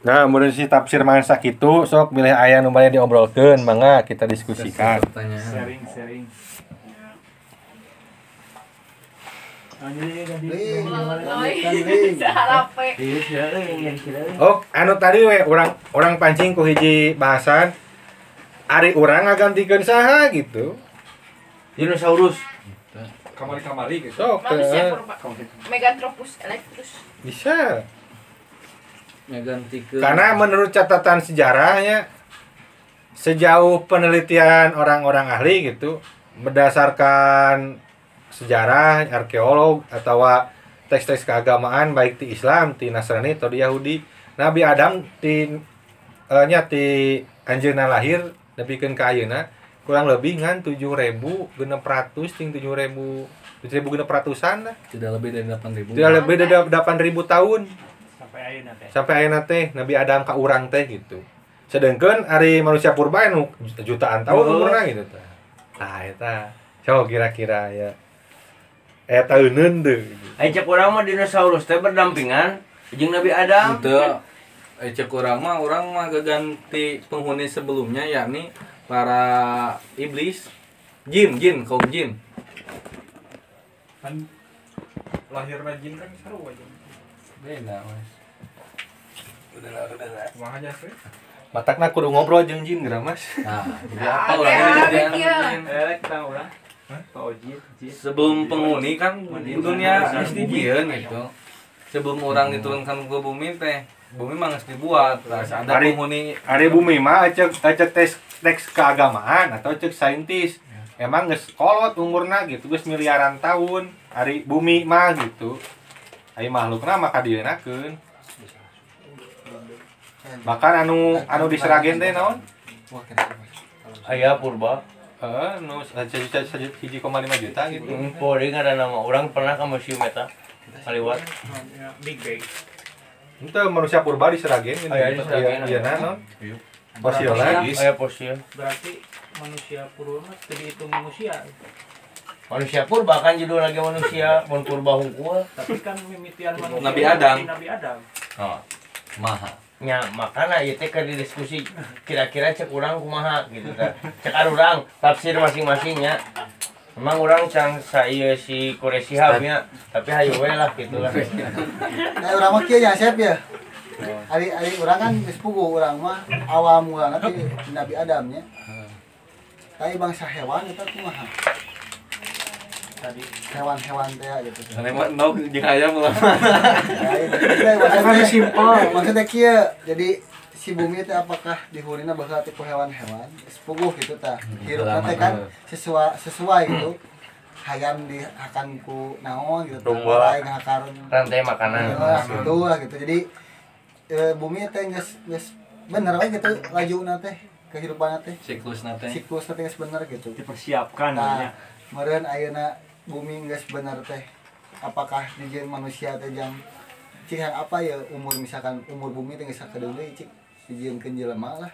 Nah, menurut si tafsir mangsa kitu sok milih aya nu bade diobrolkeun, mangga kita diskusikan. Sharing. Oh, anu tadi we urang pancing ku hiji bahasan ari urang ngagantikeun saha gitu. Dinosaurus. Kamari gitu. Sok Manusia purba. Meganthropus erectus. bisa. Ngagantikeun. Karena menurut catatan sejarahnya sejauh penelitian orang-orang ahli gitu berdasarkan sejarah, arkeolog atau teks-teks keagamaan baik di Islam, di Nasrani atau di Yahudi, Nabi Adam ti anjeunna lahir nepikeun ka ayeuna kurang lebih ngan 7.600 ting 7.600-an lah. Tidak lebih dari 8.000. Tidak lebih dari 8.000 tahun. Sampai ayeuna teh. Nabi Adam ka urang teh gitu. Sedengkeun ari manusia purba anu jutaan tahun umurna gitu tah. Nah eta coba kira-kira ya. Eta euneun deui. Ai cek urang mah dinosaurus teh berdampingan jeung Nabi Adam. Teu cek urang mah ganti penghuni sebelumnya yakni para iblis, kaum jin. Kan lahirna jin kan seru aja. Beda, Mas. Udah. Kumaha aja sih? Matakna kudu ngobrol jeung jin geura Mas. Nah, jadi apa urang dijadian jin? Kita urang. Oh jin. Sebelum penghuni kan dunia istijieun gitu. Sebelum orang diturunkan ke bumi teh, bumi mah geus dibuat. Terus ada penghuni Ari bumi mah cek teks keagamaan atau cek saintis. Emang geus kolot umurna gitu, geus miliaran tahun. Ari bumi mah gitu. Ai makhlukna maka dienakeun. Bahkan anu di Seragen teh naon? Aya purba. Nu 1,5 juta gitu. Pori ngaranna nama orang pernah ke museum eta. Kaliwat. Big Bang. Itu manusia purba di Seragen gitu. Aya di Seragen. Iya naon? Fosil lagi. Aya fosil. Berarti manusia purba mah teu dihitung manusia. Manusia purba kan judul lagi manusia, mun purba hungkul. Tapi kan mimitian manusia. Nabi Adam. Nabi Adam. Oh. maha. Nya makana ieu teh keur didiskusi kira-kira cek urang kumaha gitu tah. Cek urang tafsir masing-masingnya. Emang urang can saieu si Quraisy nya, tapi hayu we lah gitu lah. Nah, urang mah kieu nya Chef ya. Ari urang kan geus puguh urang mah awam urang ti Nabi Adam nya. Tapi bangsa hewan eta kumaha? Tadi hewan-hewan teh gitu. Ane mah nog jeung hayam lah. Maksudnya simpel, maksudnya kieu. Jadi si bumi teh apakah dihunina bakal tipe hewan-hewan? Sepuguh gitu tah. Hirupna teh kan sesuai gitu. Hayam dihakan ku naon gitu. Lain ngakar Rantai makanan. gitu lah gitu. Jadi bumi teh geus bener we gitu lajuna teh kehidupan teh. Siklusna teh. Siklusna teh geus bener gitu. Dipersiapkan Nah, meureun ayeuna bumi geus bener teh. Apakah dijieun manusia teh jang cik apa ya umur misalkan umur bumi teh geus sakedeung deui cik dijieunkeun jelema lah.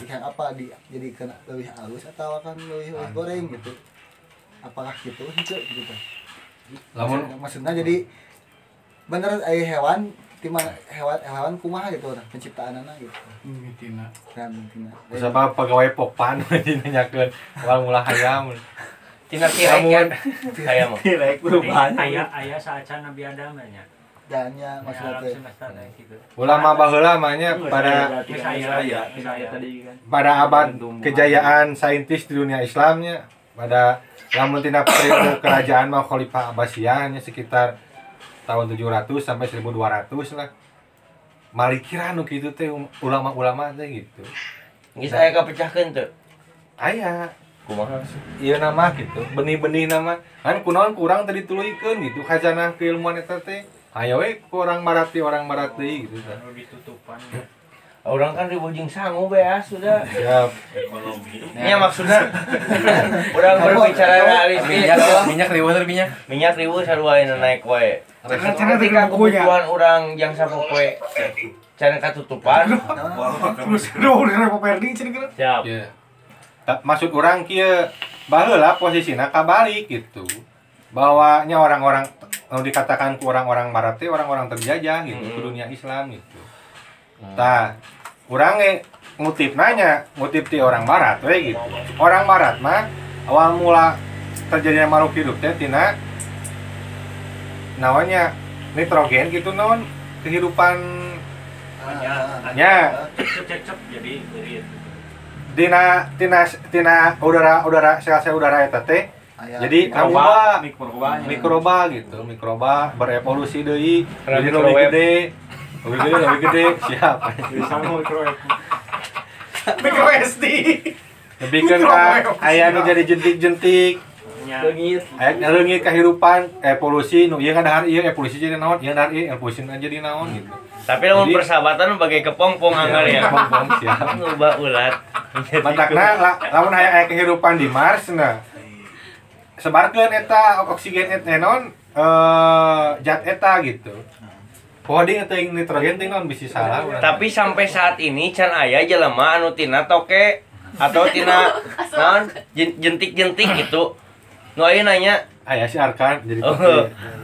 Cik apa dijadikeun leuwih alus atau kan leuwih goreng gitu. Apakah gitu henteu gitu. Lamun Maksudnya jadi bener aya hewan di mana hewan kumaha gitu orang penciptaanana gitu. mimitina. Kan mungkin. Kusabab pegawai popan dinanyakeun awal mula hayam. Tina kirek hayam. Kirek perubahan. Aya saacan Nabi Adam nya. Dannya maksudnya teh. Ulama baheula mah nya pada abad kejayaan saintis di dunia Islamnya pada lamun tina periode kerajaan mah Khalifah Abbasiyah nya sekitar tahun 700 sampai 1200 lah. Malikira nu kitu teh ulama-ulama teh gitu. Geus aya kapecahkeun teu? Aya Kumaha? ieu nama gitu, benih-benih nama. Kan kunaon kurang tadi tuluykeun gitu khazanah keilmuan eta teh. Aya we ku orang marati gitu tah. Ditutupan. Orang kan ribu jeung sangu beas sudah. Ya, Nya maksudna urang berbicara minyak riweuh teh minyak. minyak ribu sarua naik wae. Ketika kebutuhan orang yang sapopoe can katutupan. Terus udah Perdi cenah. Siap. ya. Maksud orang kieu baheula posisina kabalik gitu. Bahwa nya orang-orang dikatakan ku orang-orang barat teh orang-orang terjajah gitu ke dunia Islam gitu. Tah, urang ngutip ti orang barat we gitu. Orang barat mah awal mula terjadinya makhluk hidup teh tina naonnya nitrogen gitu naon kehidupan nya cek jadi irit. tina udara sel-sel udara eta teh jadi amuba mikroba gitu berevolusi deui jadi lebih gede siapa mikro SD lebih kan aya nu jadi jentik-jentik aya leungit kehidupan evolusi nu ieu ngadahar ieu evolusi jadi naon ieu ngadahar ieu evolusi jadi naon gitu. Tapi lamun persahabatan bagai kepompong anggar ya. Kepompong siap. Loba ulat. Matakna lamun aya kehidupan di Mars nah sebarkeun eta oksigen eta non zat eta gitu. Coding teh nitrogen teh non bisi salah. Tapi sampai saat ini can aya jelema anu tina toke atau tina naon jentik-jentik gitu. Nu aya nanya aya si Arkan jadi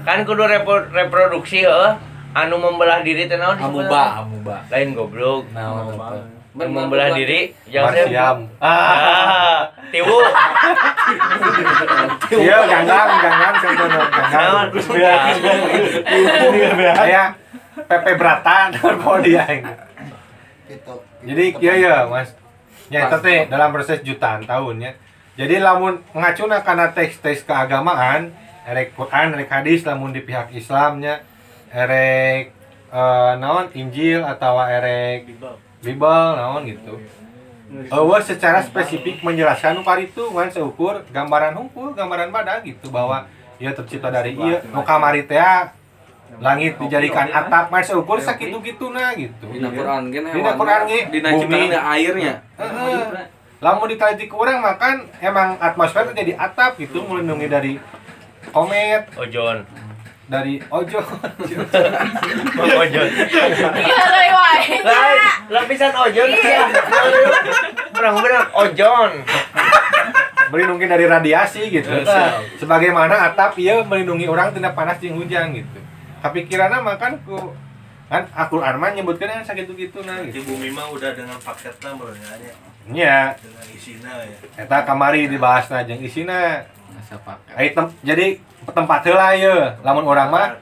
kan kudu reproduksi heuh. Anu membelah diri teh naon amuba lain goblok naon membelah diri Marsiam tiwu iya ganggang contohna ganggang aya Pepe Brata dan dia gitu. jadi kieu ya Mas nya eta teh dalam proses jutaan tahun ya jadi lamun ngacuna kana teks-teks keagamaan erek Quran erek hadis lamun di pihak Islamnya erek naon Injil atau erek Bible naon gitu. Secara spesifik menjelaskan itu ngan seukur gambaran hungkul, gambaran badak gitu bahwa ia tercipta dari ieu nu kamari teh langit dijadikan atap mah seukur sakitu-kituna gitu. Dina Quran ge Dina Quran ge dina ciptaan airnya. Lamun diteliti ku urang makan emang atmosfer jadi atap gitu melindungi dari komet, ojon dari ojon. ojon Iya wae. lapisan ojon benar ojon melindungi dari radiasi gitu. Sebagaimana atap ieu melindungi orang tina panas jeung hujan gitu. Kapikiranna makan ku kan Al-Qur'an mah nyebutkeun sakitu-kituna Di gitu. bumi mah udah dengan paketnya benernya Nya, dengan isina ya. eta kamari dibahasna jeung isina. Asa pakai. Jadi tempat heula ieu. Lamun urang mah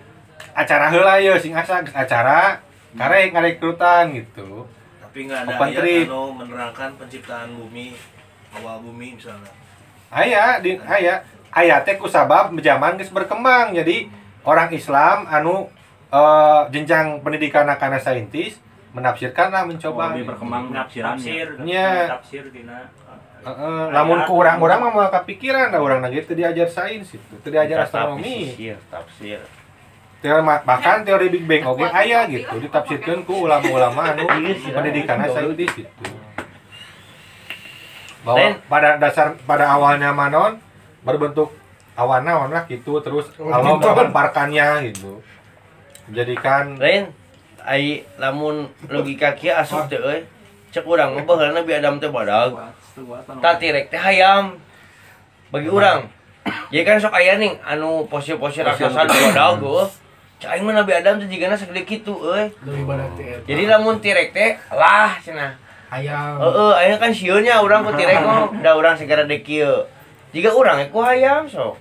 acara heula ieu sing asa geus acara karek ngarekrutan gitu. Tapi nggak ada Open ayat trip. anu menerangkan penciptaan bumi, awal bumi misalnya. Aya teh ku sabab zaman geus berkembang. Jadi orang Islam anu jenjang pendidikan kana saintis menafsirkan lah mencoba Lebih berkembang tafsir Nya. tafsir dina lamun ku urang-urang mah moal kapikiran da urang lagi teu diajar sains itu, teu diajar astronomi. tafsir Bahkan teori Big Bang oge aya gitu, ditafsirkeun ku ulama-ulama anu pendidikanna saintis itu. Bahwa pada awalnya manon berbentuk awan naon lah gitu terus Allah menghamparkannya gitu. Menjadikan lain ai lamun logika kieu asup teh euy cek urang mah baheula Nabi Adam teh badag tak tirek teh hayam bagi urang jadi kan sok aya ning anu posisi raksasa nu badag geuh cek aing mah Nabi Adam teh jigana sagede kitu euy jadi lamun tirek teh lah cenah hayam aya kan sieun nya urang ku tirek mah da urang segera dek kieu jiga urang ku hayam sok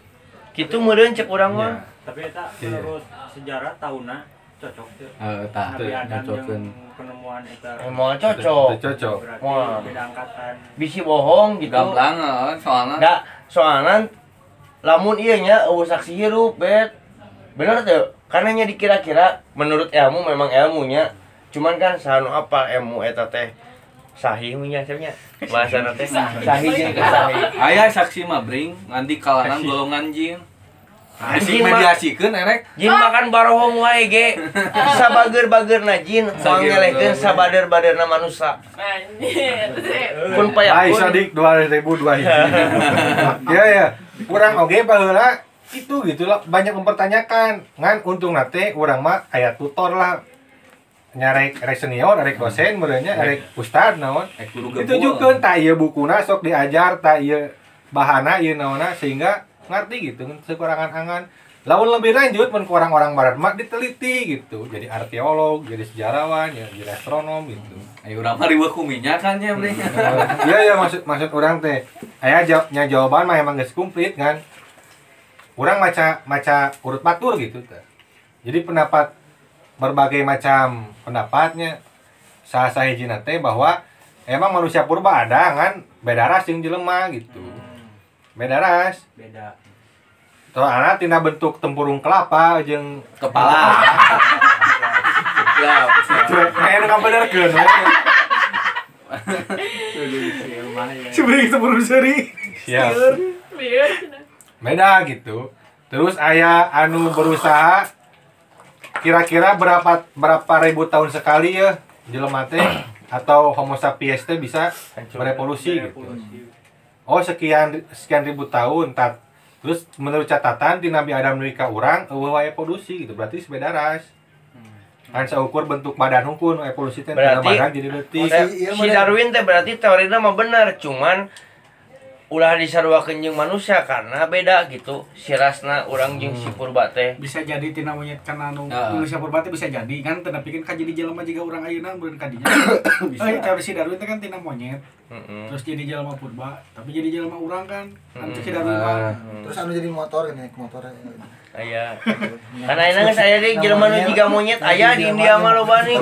kitu meureun cek urang mah tapi eta menurut sejarah tahunna cocok teh Tah Nabi Adam nyocokeun. jeung penemuan eta mau cocok cocok. berarti Wah. beda angkatan bisi bohong gitu Gamblang soalna. da soalnya lamun ieu nya eueuh saksi hirup bet bener teu karena nya dikira-kira menurut ilmu memang ilmunya cuman kan sanu apa ilmu eta teh sahih nya cenah bahasana teh sahih jeung sahih Aya saksi mabring nganti kalanan golongan jin. Jin mah- Mediasikeun erek. jin makan barohong wae ge sabager-bagerna jin moal ngelehkeun sabader-baderna manusia Anjir. pun Ai payah sadik 2002 hiji. Ya. Urang oge baheula itu gitulah banyak mempertanyakan. Ngan untung teh urang mah aya tutor lah. Nyarek senior, arek dosen meureunnya arek ustad naon. Guru gebul. Ditujukeun tah ieu bukuna sok diajar tah ieu bahana ieu naonna sehingga ngarti gitu sekurangan angan Lamun lebih lanjut mun ku orang-orang barat mah diteliti gitu. Jadi arkeolog, jadi sejarawan, ya, jadi astronom gitu. Ayo urang mah riweuh kuminya kan ya bring. Iya maksud orang teh. Aya jawaban mah emang geus komplit kan. Urang maca urut batur gitu teh. Jadi pendapat berbagai macam pendapatnya salah sahijina teh bahwa emang manusia purba ada kan beda ras jeung jelema gitu. Beda ras. Beda. Soalnya tina bentuk tempurung kelapa jeung Kepala. Ya, kayak nu kabenerkeun. Sebenarnya tempurung seri. Siap. Biar. Beda gitu. Terus aya anu berusaha kira-kira berapa ribu tahun sekali ya jelema teh atau Homo sapiens teh bisa berevolusi gitu. Oh sekian ribu tahun terus menurut catatan di Nabi Adam nepi ka urang eueuh wae evolusi gitu. Berarti beda ras. Kan saukur bentuk badan hukum evolusi teh Berarti badan jadi leutik. si Darwin teh berarti teorina mah benar, cuman ulah disaruakeun jeung manusia karena beda gitu sirasna urang jeung si purba teh. Bisa jadi tina monyet kana anu manusia purba teh bisa jadi kan teu nepikeun ka jadi jelema jiga urang ayeuna meureun ka dinya. Teori si Darwin teh kan tina monyet. Terus jadi jelema purba, tapi jadi jelema urang kan. Anu si Darwin mah. Terus anu jadi motor kan naik motor. Aya. Kan ayeuna geus aya deui jelema nu jiga monyet aya di India mah loba nih.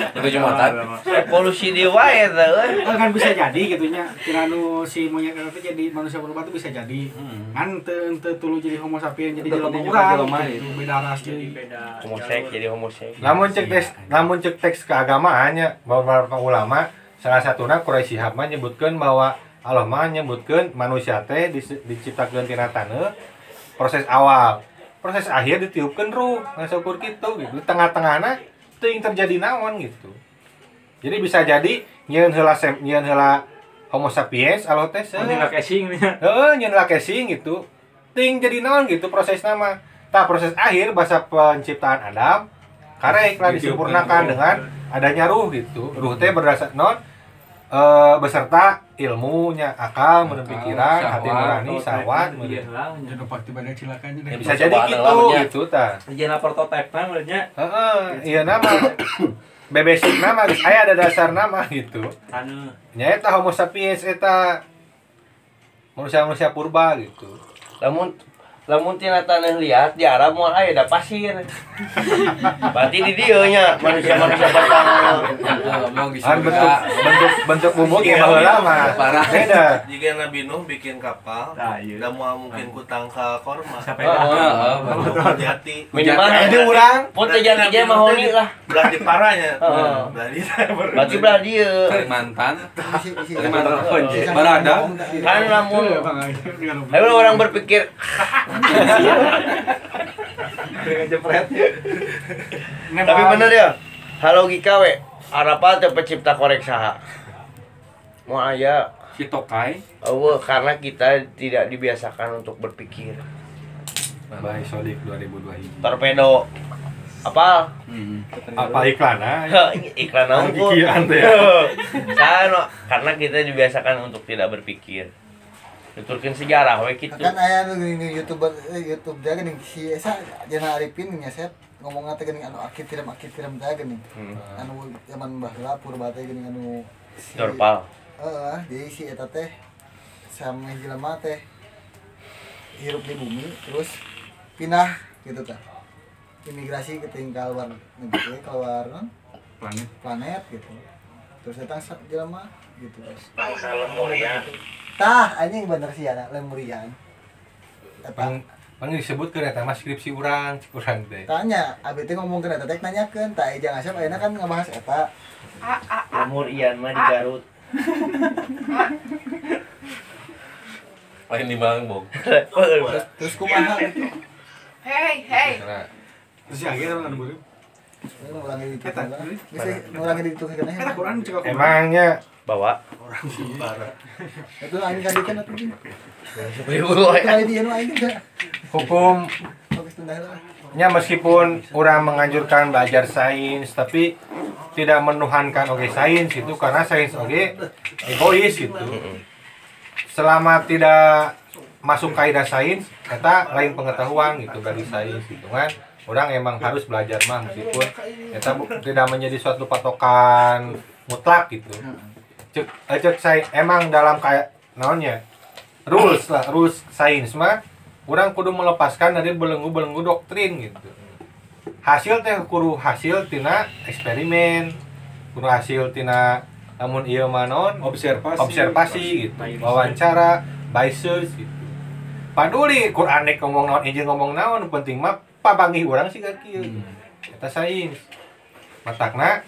itu cuma tar. Evolusi di wae teh euy. Kan bisa jadi gitu nya. Tina anu si monyet eta teh jadi manusia purba teh bisa jadi. Kan teu tuluy jadi Homo sapiens jadi jelema urang. Beda ras deui. Homo seks jadi homo seks. Lamun cek teks keagamaan nya beberapa ulama salah satuna Quraisy Shihab mah nyebutkeun bahwa Allah mah nyebutkeun manusia teh diciptakeun tina taneuh proses awal. Proses akhir ditiupkeun ruh, ngaseukur kitu gitu. Di tengah-tengahna teuing terjadi naon gitu. Jadi bisa jadi nyieun heula Homo sapiens Allah teh Tinggal casing nya. heeh nyieun heula casing gitu. Teuing jadi naon gitu prosesna mah. Tah proses akhir bahasa penciptaan Adam karek lah disempurnakan dengan adanya ruh gitu. Ruh teh berdasar non beserta ilmunya, akal, pikiran, hati nurani, syahwat, Jadi pasti banyak cilakannya deh. bisa jadi gitu tah. Jangan prototipe mah nya. Heeh, iya nama bebesik nama geus aya ada dasar nama gitu. Anu Nya eta Homo sapiens eta manusia purba gitu. Lamun tina tanah liat di Arab moal aya da pasir. Berarti di dieu nya manusia-manusia pertama. Kan bentuk bumbu ge baheula mah beda. Jika Nabi Nuh bikin kapal, udah mau mungkin kutang ke korma. Hati-hati. Minimal Jadi urang putih jadi aja mahoni lah. Belah di parahnya. Berarti belah dieu. Kalimantan. Isi- Barada. Kan lamun ayo orang berpikir tapi bener ya halogika we Arapa teh pencipta korek saha mau aya Si Tokai. eueuh karena kita tidak dibiasakan untuk berpikir. Baik Sodik 2002 Torpedo apa apa iklanna iklan unggul Kikian teh. karena kita dibiasakan untuk tidak berpikir. Tuturkeun sejarah we kitu. Kan aya nu geuning YouTube teh geuning si Esa Jana Arifin nyaset ngomongna teh geuning anu akid tiram teh geuning. Anu zaman baheula purba teh geuning anu Dorpal. jadi si eta teh sama jelema teh hirup di bumi terus pindah gitu teh. Imigrasi ke tinggal luar negeri keluar planet gitu. Terus datang jelema gitu guys. Tah, anjing bener sih anak lemurian. Pang disebutkeun eta mah skripsi urang, cik urang teh. Tanya, abi teh ngomongkeun eta teh nanyakeun, tah ejang asap ayeuna kan ngabahas eta. Umur Ian mah di Garut. Lain di Bangbong. Terus kumaha gitu. Hey. Terus si akhir kan beureum. Ngulangi itu. Eta, Bisa ngulangi itu kana. Eta Quran cek aku. Emangnya Bawa. Itu aing kadikeun atuh. Beuh. Kali dia nu aing teh. hukum Fokus tundah lah. nya meskipun orang menganjurkan belajar sains tapi tidak menuhankan oge sains itu karena sains oge egois gitu. Selama tidak masuk kaidah sains eta lain pengetahuan gitu dari sains gitu kan. Orang emang harus belajar mah meskipun eta tidak menjadi suatu patokan mutlak gitu. Cek saya emang dalam kayak naonnya rules sains mah orang kudu melepaskan dari belenggu doktrin gitu. Hasil teh kudu hasil tina eksperimen, kudu hasil tina namun ieu mah naon observasi gitu, wawancara, biases gitu. Paduli Qur'an nek ngomong naon injil ngomong naon penting mah pabanggih urang sih kieu. Eta sains. Matakna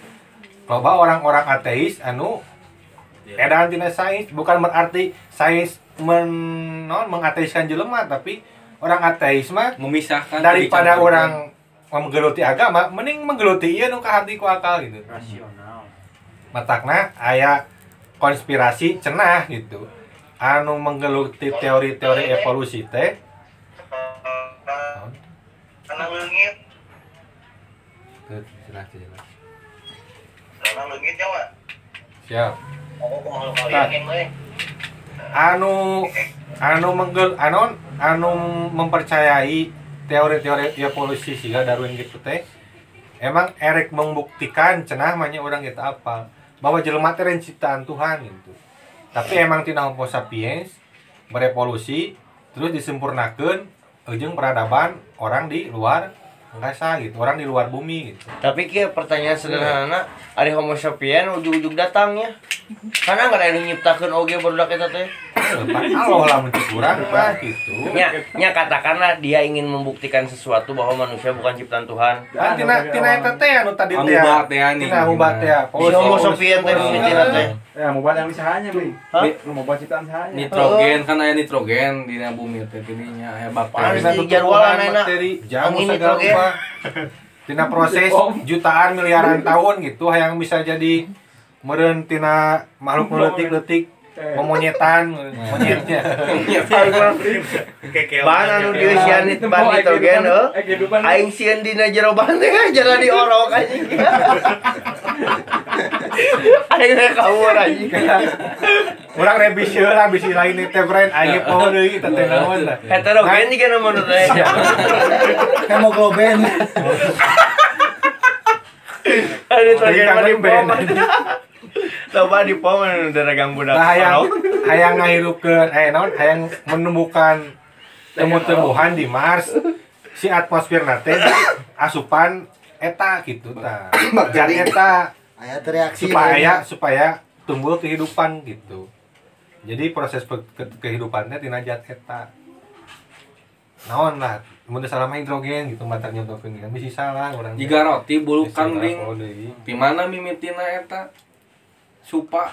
loba orang-orang ateis anu edan tina sains bukan berarti sains mengateiskan jelema, tapi orang ateis mah memisahkan daripada orang menggeluti agama mending menggeluti ieu nu kahati ku akal gitu. Rasional. Matakna aya konspirasi cenah gitu anu menggeluti teori-teori evolusi teh karena leungit jelas karena leungit Jawa siap aku kumaha kalian mah anu mempercayai teori-teori evolusi siga Darwin gitu teh emang erek membuktikan cenah manya orang kita apa bahwa jelema teh ciptaan Tuhan gitu. Tapi emang tina Homo sapiens berevolusi terus disempurnakeun ujung peradaban orang di luar angkasa gitu, orang di luar bumi gitu. Tapi kieu pertanyaan sederhana, ari Homo sapiens ujug-ujug datangnya. Karena nggak ada yang nyiptakeun oge barudak eta teh. Allah lah mencipta urang mah gitu. Nya katakanlah dia ingin membuktikan sesuatu bahwa manusia bukan ciptaan Tuhan. Dan tina eta teh anu tadi teh. Tina hubat teh. Homo sapiens teh tina teh. Ya, mau buat yang sahanya, Bing. Mau buat ciptaan sahanya. Nitrogen kan aya nitrogen di bumi teh tidinya aya bakteri. Di jadwalan bakteri jamu segala rupa. Tina proses jutaan miliaran tahun gitu hayang bisa jadi meureun tina makhluk leutik-leutik memonyetan monyetnya. Bahan anu dieusian bahan nitrogen aing sieun dina jero bahan teh jalan diorok anjing. Aing teh kawur anjing. Urang revisi lah bisi lain teh brand aing poho deui teh naon lah. Heterogen juga menurut saya. Hemoglobin. Ini nitrogen mah di pom. Coba di pom udah regang budak. Hayang ngahirupkeun naon hayang menumbuhkan tumbuh-tumbuhan di Mars. Si atmosferna teh asupan eta gitu tah. Jadi eta Aya reaksi supaya tumbuh kehidupan gitu. Jadi proses kehidupannya tina zat eta. Naon lah, mun salah hidrogen gitu matak nyontokeun kan bisi salah urang. Jiga roti bulukan Bing. Di mana mimitina eta? Supa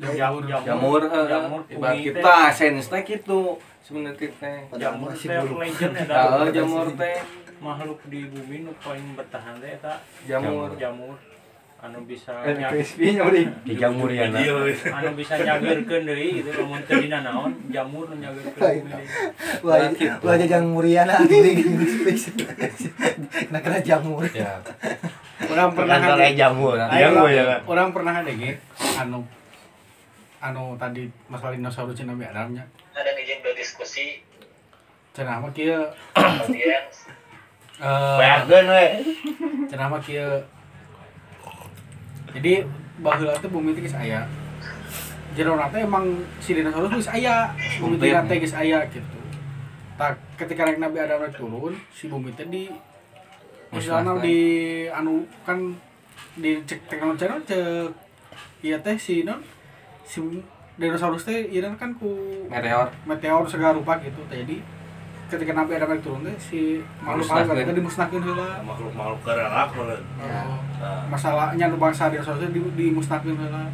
jamur ibarat kita sains teh kitu sebenarnya teh Jamur teh legend eta. Jamur teh Makhluk di bumi nu paling bertahan teh eta jamur anu bisa crispy-nya Bing. Di jamuriana. anu bisa nyageurkeun deui gitu lamun teu dina naon jamur nu nyageurkeun deui. Wah jajang muriana anjing. Nah kena jamur. Ya. Orang pernah Antara jamur. Orang pernah ada ge anu tadi masalah dinosaurus cenah Adamnya. ada izin berdiskusi Cenah mah kieu audiens Bayakeun we. cenah mah kieu. Jadi baheula teh bumi teh geus aya. Jerona teh emang si dinosaurus geus aya, bumi teh geus aya gitu. Tak ketika Nabi Adam turun, si bumi teh di misalnya di anu kan di cek teknologi channel cek iya teh si non si dinosaurus teh ieu kan ku meteor segala rupa gitu. Jadi ketika Nabi Adam turun teh si makhluk teh dimusnahkeun heula. Makhluk galak meureun. Masalahnya nu bangsa dinosaurus teh dimusnahkeun heula.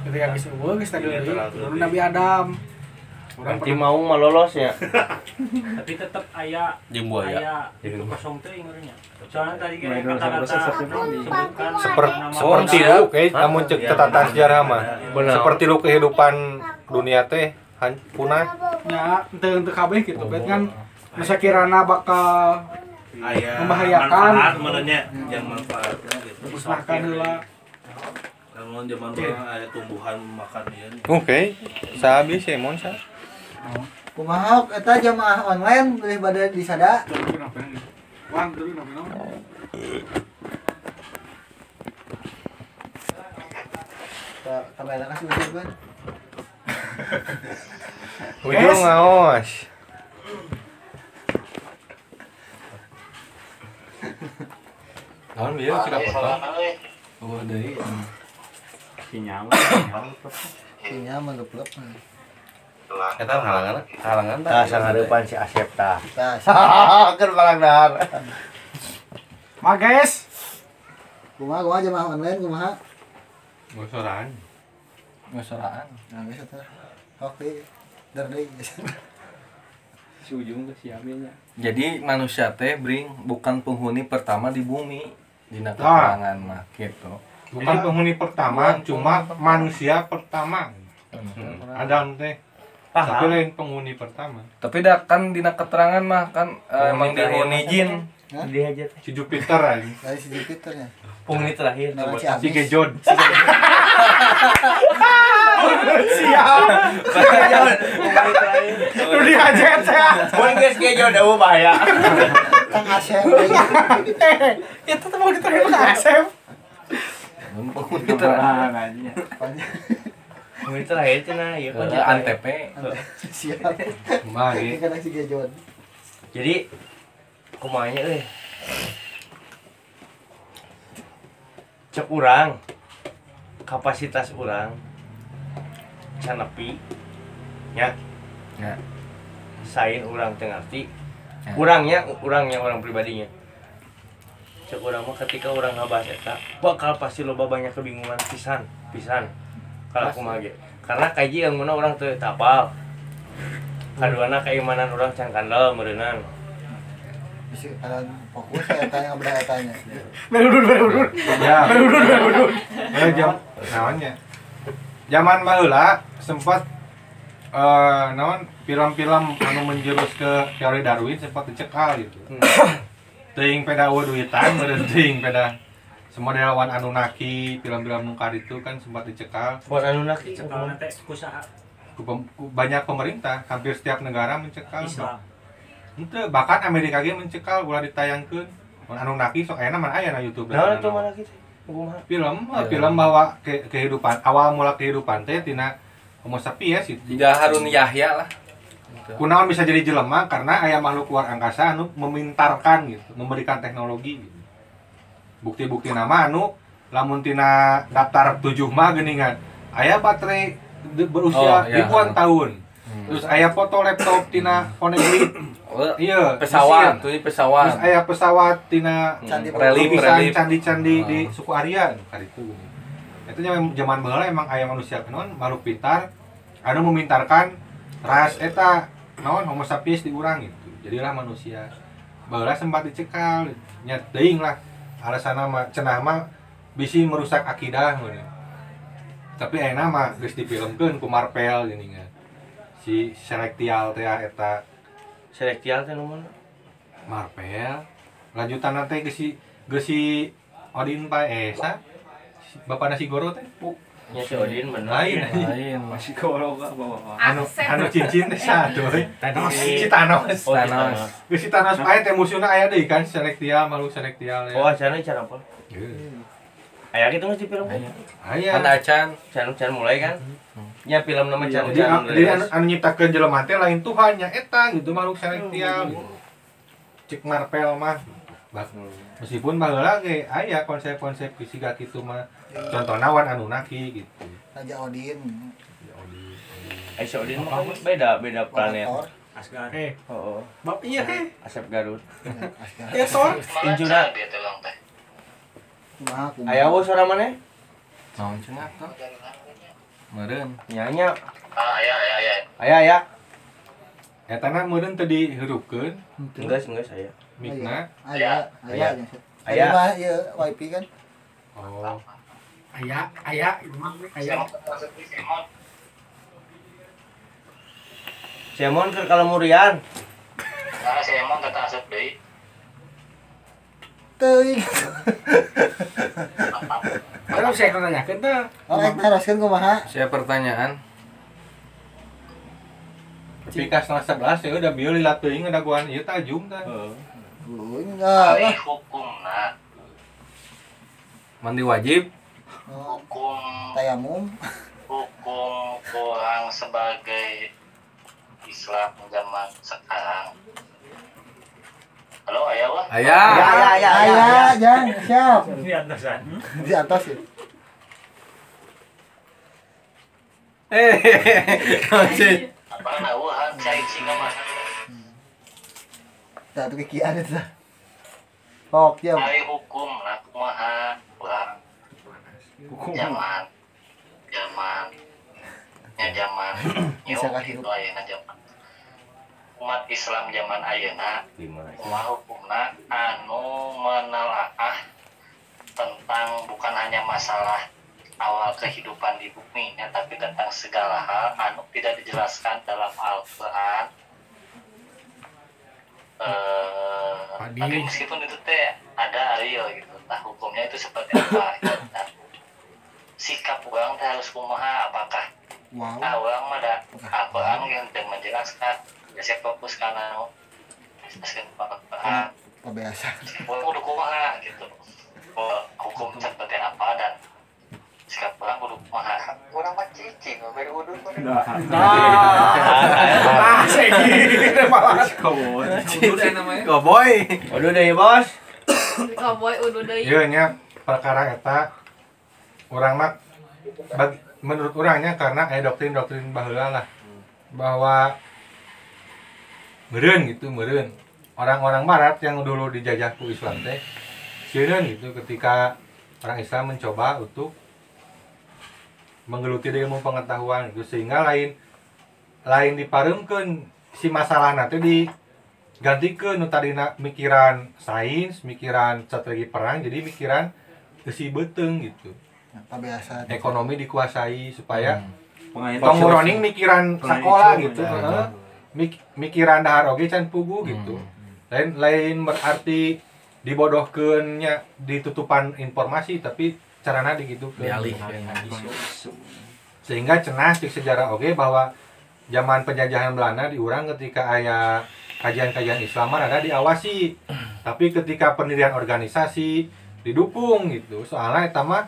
Ketika geus eueuh geus tadi turun Nabi Adam. Berarti mau malolos ya. Tapi tetep aya jeung buaya. Itu kosong teh ngeureunnya. Soalnya tadi kan kata-kata sebutkan Seperti lu kayak namun cek catatan sejarah mah. Seperti lu kehidupan dunia teh punah. Ya, teu kabeh gitu. Bet kan masa kirana bakal membahayakan manfaat yang manfaat gitu. musnahkan heula. Namun zaman orang ada tumbuhan makan ieu. Oke. Sabi sih mon sa. Kumaha eta jamaah online boleh bade di sada. Wang dulu naon. Kamera kasih ujung. Ujung ngaos. Naon bieu sudah foto. Oh deui. Sinya manggeplep. Eta halangan Tah sangarepan si Asep tah. Tah. Keur balangdar. Ma guys. Kumaha jamaah online kumaha? Bosoran. ngosoraan. Nah, geus eta. Oke. Dar deui. Si ujung ke si Aminya. Jadi manusia teh bring bukan penghuni pertama di bumi. Dina keterangan mah gitu. Bukan penghuni pertama, cuma manusia pertama. Adam teh. Tapi lain penghuni pertama. Tapi dah kan dina keterangan mah kan emang dihuni jin. Dia aja teh. Si Jupiter aja. Dari si Jupiternya. Penghuni terakhir Nah, si Si Abis. Gejod. Siap. Penghuni terakhir. Lu dihajet ya. Mun geus gejo da bahaya. Kang Asep. Itu tuh mau diterima ke Asep. Penghuni terakhir. Penghuni terakhir cenah ieu kan. Antep. Siap. Mah Ini ge. kan si Gejod. Jadi kumanya euy. Cek urang kapasitas urang can nepi nya. Ya. Sain urang teu ngarti. Ya. Urangnya orang pribadinya. Cek urang mah ketika urang ngabahas eta bakal pasti loba banyak kebingungan pisan. Kalau kumaha ge. Karena kaji ilmuna urang teu tapal. Kaduana keimanan urang can kandel meureunnan. Bisa fokus ya tanya berapa tanya. Berudun. Ya. Jam naonnya. Zaman baheula sempat naon film-film anu menjurus ke teori Darwin sempat dicekal gitu. Teuing peda duitan, meureun teuing peda semodel Wan Anunnaki, film-film nungkar itu kan sempat dicekal. Buat Anunnaki Cekal nanti kusaha Ku banyak pemerintah, hampir setiap negara mencekal. Islam. Itu bahkan Amerika ge mencekal ulah ditayangkeun. Wan Anunnaki sok aya mah aya na YouTube. Nah, itu mana gitu? Kumaha? Film bahwa kehidupan awal mula kehidupan teh tina Homo sapiens itu. Jika Harun Yahya lah. Kunaon bisa jadi jelema karena aya makhluk luar angkasa anu memintarkan gitu, memberikan teknologi gitu. Bukti-bukti nama anu lamun tina daftar 7 mah geuningan. Aya baterai berusia ribuan tahun. Terus aya foto laptop tina Poneglyph. Iya, Pesawat, Mesir. tuh pesawat. Terus aya pesawat tina Relief. candi-candi di suku Aryan kaditu. Itu zaman baheula emang aya manusia naon makhluk pintar anu memintarkan ras eta naon Homo sapiens di urang gitu. Jadilah manusia. Baheula sempat dicekal, nya teuing lah. Alasanna mah cenah mah bisi merusak akidah mun. Tapi ayeuna mah geus difilmkeun ku Marvel geuningan. Si Celestial teh eta Selektial teh nu mana? Marvel. Lanjutan nanti geus si Odin Pae Esa. Bapana si Goro teh. Nya si Odin bener. Lain. Masih kalau enggak bawa. Anu cincin teh satu. Thanos. Si Thanos. Oh, Thanos. Geus si Thanos pae teh musuhna aya deui kan Celestial, makhluk Celestial ya. Oh, acaranya cara apa? Aya gitu nggak sih film? Aya. Kan acan. Can mulai kan? Ya film nama can. Jadi anu nyiptakeun jelema teh lain Tuhan nya eta gitu makhluk Celestial. Cek Marvel mah. Meskipun baheula ge aya konsep-konsep fisika kitu mah. Contohna Wan Anunnaki gitu. Raja Odin. Si Odin mah kan beda planet. Thor. Asgard. Oh, Bab iya he. Asep Garut. Asgard. Ya Thor. Injuna. Dia tolong teh. Kumaha Aya wo suara mana? Naon cenah tuh? Meureun. Nyanya. Aya. Eta na meureun teu dihirupkeun Enggak saya. mikna. Aya. Aya. Aya. Iya, wifi kan. Oh. Aya. Semon keur kalemurian. Nah, si Emon kata asup deui. Teuing. Kan saya nanyakeun teh. Oh, eta raskeun kumaha? Saya pertanyaan. Tapi kas 11 ya udah bieu lilat teuing ngadaguan ieu tajum tah. Enggak Ari lah. hukumna Mandi wajib. hukum Tayamum. hukum orang sebagai Islam zaman sekarang. Halo ayah wah. Aya. Aya, Jang, siap. Ini atasan. Di atas ya. Apa nauhan cai singa mah. Tah tuh kikian itu tah. Sok, ya. Ari hukum na kumaha urang zaman Bisa nyok kasih itu ayeuna zaman umat Islam zaman ayeuna kumaha hukumna anu menelaah tentang bukan hanya masalah awal kehidupan di bumi nya, tapi tentang segala hal anu tidak dijelaskan dalam Al-Qur'an. Tapi meskipun itu teh ada ariel gitu, nah hukumnya itu seperti apa gitu. Nah, sikap orang teh harus kumaha, apakah orang mah ada Al-Qur'an yang menjelaskan, biasanya fokus karena menjelaskan Al-Qur'an. Biasa. Orang udah kumaha gitu, hukum seperti apa dan sikap orang udah kumaha. Orang mah cicing, baru udah Goboy. Waduh deh bos. Cowboy udah deui. Ieu nya perkara eta urang mah menurut urangnya karena doktrin-doktrin baheula lah bahwa meureun gitu orang-orang barat yang dulu dijajah ku Islam teh sieun gitu ketika orang Islam mencoba untuk menggeluti ilmu pengetahuan gitu sehingga lain dipareumkeun si masalah nanti digantikeun nu tadina mikiran sains, mikiran strategi perang jadi mikiran geus beuteung gitu. Apa biasa. Ekonomi dikuasai supaya penguroning mikiran sekolah gitu. Mikiran dahar oge can pugu gitu. Lain berarti dibodohkeunnya ditutupan informasi tapi carana digitukeun. Sehingga cenah cik sejarah oge bahwa zaman penjajahan Belanda diurang ketika aya kajian-kajian Islam ada diawasi. Tapi ketika pendirian organisasi didukung gitu. Soalnya eta mah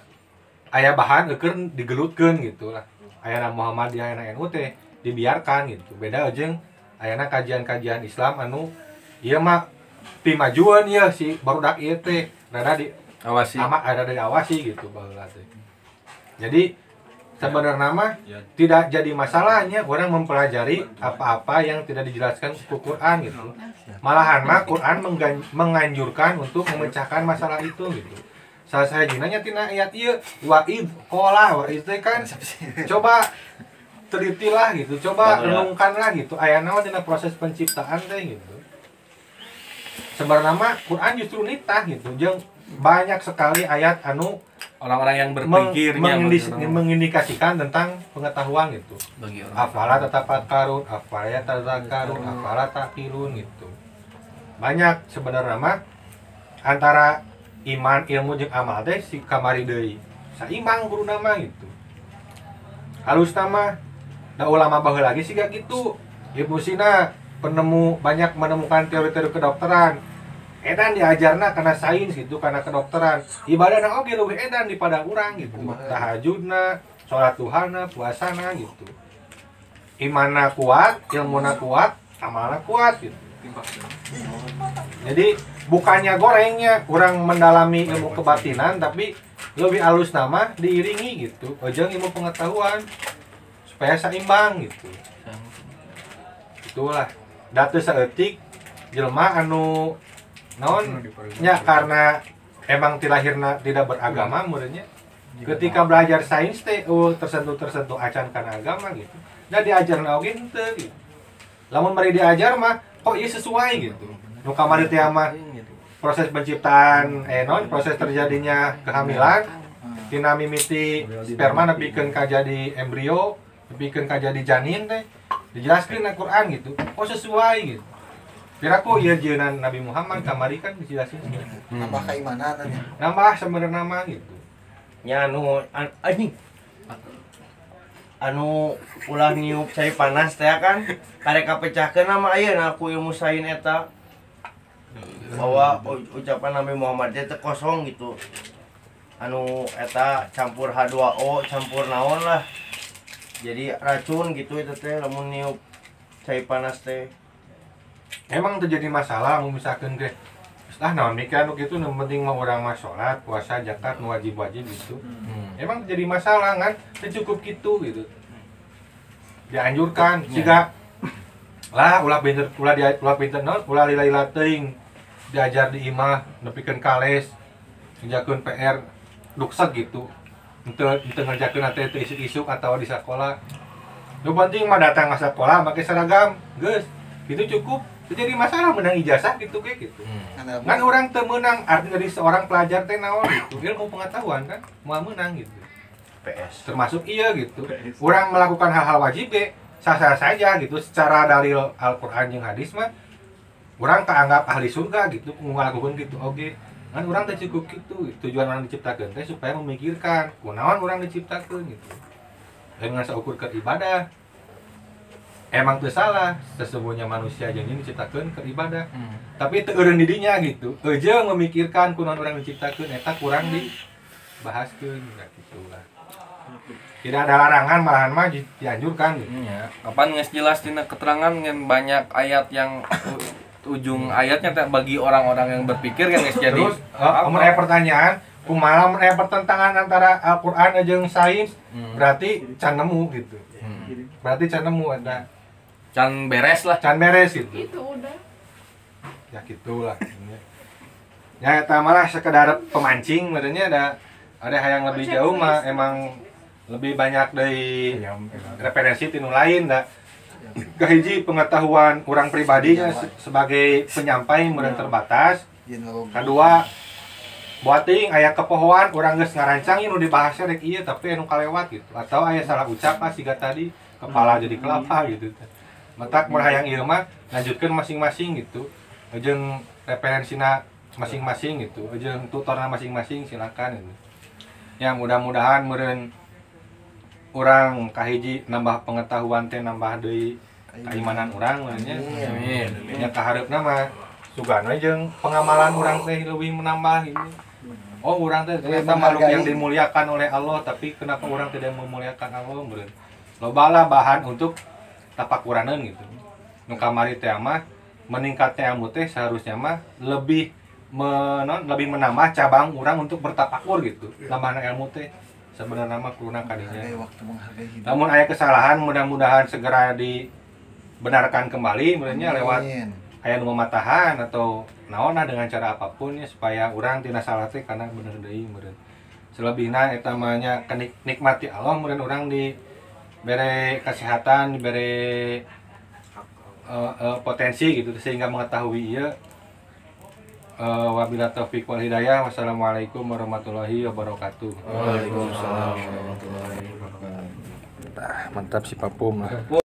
aya bahan eukeun digelutkeun gitu lah. Ayana Muhammadiyah ayana NU teh dibiarkan gitu. Beda jeung ayana kajian-kajian Islam anu ieu mah pimajuan ieu si barudak ieu teh rada diawasi. Ada diawasi gitu baheula teh. Jadi sebenarnya mah tidak jadi masalahnya orang mempelajari apa-apa yang tidak dijelaskan di Quran gitu. Malahan mah Quran menganjurkan untuk memecahkan masalah itu gitu. Salah sahijina tina ayat ieu wa'id qala wa'id teh kan coba telitilah gitu, coba renungkanlah gitu. Aya naon dina proses penciptaan teh gitu. Sebenarnya mah Quran justru nitah gitu. Jeung banyak sekali ayat anu orang-orang yang berpikirnya mengindikasikan tentang pengetahuan gitu. Afala tatafakkarun, afala tadzakarun, afala taqilun gitu. Banyak sebenarnya mah antara iman, ilmu jeung amal teh si kamari deui. Saimbang guruna mah gitu. Halusna mah da ulama baheula lagi siga gitu. Ibnu Sina banyak menemukan teori-teori kedokteran. Edan diajarna karena sains gitu, karena kedokteran. Ibadahna oge leuwih edan daripada urang gitu. Tahajudna, salat duhana, puasana gitu. Imanna kuat, ilmuna kuat, amalna kuat gitu. Jadi bukannya gorengnya kurang mendalami ilmu kebatinan tapi lebih halus nama diiringi gitu. Ojeng ilmu pengetahuan supaya seimbang gitu. Itulah datu saeutik jelema anu naon nya karena emang tilahirna tidak beragama muridnya ketika belajar sains teh tersentuh acan kana agama gitu. Da diajarna oge henteu gitu. Lamun bari diajar mah kok ieu sesuai gitu. Nu kamari teh mah proses penciptaan proses terjadinya kehamilan tina mimiti sperma nepikeun ka jadi embrio, nepikeun ka jadi janin teh dijelaskeun na Quran gitu. Oh sesuai gitu. Piraku ieu jeunan Nabi Muhammad kamari kan dijelasin nambah keimanan nya. Nambah sebenarnya mah gitu. Nya anu anjing. anu ulah niup cai panas teh kan karek kapecahkeun nama ayeuna aku ilmu sains eta bahwa ucapan Nabi Muhammad teh kosong gitu anu eta campur H2O campur naon lah jadi racun gitu itu teh lamun niup cai panas teh emang terjadi masalah misalkan ke naon mikir anu kitu nu penting mah urang mah salat puasa zakat nu wajib-wajib gitu emang terjadi masalah kan cukup gitu dianjurkan siga lah ulah pinter naon ulah lila teuing diajar di imah nepikeun kales ngerjakeun PR duksek gitu henteu ngerjakeun teh teu isuk-isuk atau di sekolah nu penting mah datang ke sekolah make seragam geus itu cukup jadi masalah menang ijazah gitu kayak gitu kan orang teu meunang arti dari seorang pelajar teh naon gitu ilmu pengetahuan kan mau menang gitu PS termasuk iya gitu orang melakukan hal-hal wajib sah-sah saja gitu secara dalil Al-Qur'an jeung hadis mah orang keanggap ahli surga gitu ngalakukeun gitu oke kan orang teh cukup gitu tujuan orang diciptakeun teh supaya memikirkan kunaon orang diciptakeun gitu dengan seukur ke ibadah emang teu salah sesungguhnya manusia jeung jin diciptakeun ke ibadah tapi teu eureun di dinya gitu eujeung memikirkan kunaon orang diciptakeun eta kurang dibahaskeun gitu lah tidak ada larangan malahan mah dianjurkan gitu ya kapan geus jelas tina keterangan ngan banyak ayat yang ujung ayatnya teh bagi orang-orang yang berpikir kan guys jadi terus mun aya pertanyaan kumaha mun aya pertentangan antara Al-Qur'an jeung sains berarti can nemu gitu berarti can nemu ada can beres gitu Itu udah. ya gitulah ya eta malah sekedar pemancing sebenarnya ada hal yang lebih jauh mah emang lebih banyak dari referensi tinu lain da kahiji pengetahuan orang pribadinya sebagai penyampai meureun terbatas kedua buating aya kepohoan urang geus ngarancang nu dibahasnya rek ieu tapi anu kalewat gitu atau aya salah ucap siga tadi kepala jadi kelapa gitu matak mun hayang ieu mah lanjutkeun masing-masing gitu jeung referensina masing-masing gitu jeung tutorna masing-masing silakan gitu ya mudah-mudahan meureun urang kahiji nambah pengetahuan teh nambah deui keimanan urang nya amin nya kahareupna mah sugana jeung pengamalan urang teh leuwih menambah ini oh urang teh ternyata makhluk yang dimuliakan oleh Allah tapi kenapa urang tidak memuliakan Allah meureun lobalah bahan untuk tapakuraneun gitu nu kamari teh mah meningkatnya ilmu teh seharusnya mah lebih menambah cabang urang untuk bertapakur gitu nambahna ilmu teh sebenarnya mah kurang kadinya. Namun aya kesalahan mudah-mudahan segera dibenarkan kembali sebenarnya lewat aya nu mamatahan atau naonna dengan cara apapun ya supaya urang tina salah teh kana bener deui meureun. Selebihna eta mah nya nikmati Allah meureun urang dibere kesehatan, dibere potensi gitu sehingga mengetahui ieu wabillahi taufiq wal hidayah. Wassalamualaikum warahmatullahi wabarakatuh. Waalaikumsalam warahmatullahi wabarakatuh. Mantap si Papum lah.